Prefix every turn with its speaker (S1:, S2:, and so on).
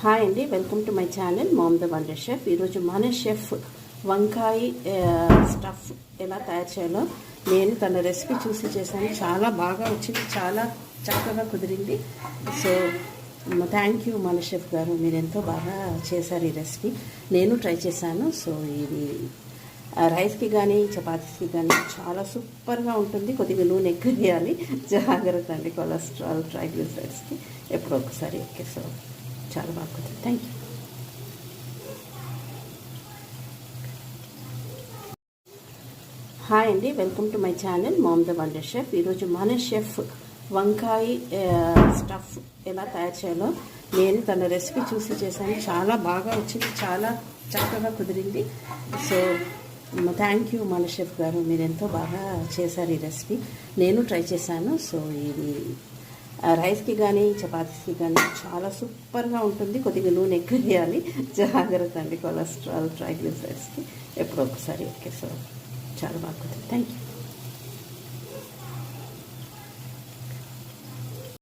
S1: Hi అండి, welcome to my channel ma'am the wonder chef. ఈరోజు మన షెఫ్ వంకాయ స్టఫ్ ఎలా తయారు చేయాలో నేను తన రెసిపీ చూసి చేశాను. చాలా బాగా వచ్చింది, చాలా చక్కగా కుదిరింది. సో థ్యాంక్ యూ మన షెఫ్ గారు, మీరు ఎంతో బాగా చేశారు ఈ రెసిపీ. నేను ట్రై చేశాను. సో ఇది రైస్కి కానీ చపాతీస్కి కానీ చాలా సూపర్గా ఉంటుంది. కొద్దిగా నూనె ఎక్కువ వేయాలి, జాగ్రత్త అండి. కొలెస్ట్రాల్ ట్రైగ్లిసరైడ్స్కి ఎప్పుడో ఒకసారి. ఓకే, సో చాలా బాగుంటుంది. Thank you. హాయ్ అండి, welcome to my channel ma'am the wonder chef. ఈరోజు మన షెఫ్ వంకాయ స్టఫ్ ఎలా తయారు చేయాలో నేను తన రెసిపీ చూసి చేశాను. చాలా బాగా వచ్చింది, చాలా చక్కగా కుదిరింది. సో థ్యాంక్ యూ మన షెఫ్ గారు, మీరు ఎంతో బాగా చేశారు ఈ రెసిపీ. నేను ట్రై చేశాను. సో ఇది రైస్కి కానీ చపాతీస్కి కానీ చాలా సూపర్గా ఉంటుంది. కొద్దిగా నూనె ఎక్కువ వేయాలి, జాగ్రత్త అండి. కొలెస్ట్రాల్ ట్రైగ్లిసరైడ్స్కి ఎప్పుడో ఒకసారి. ఓకే, సో చాలా బాగుంటుంది. Thank you.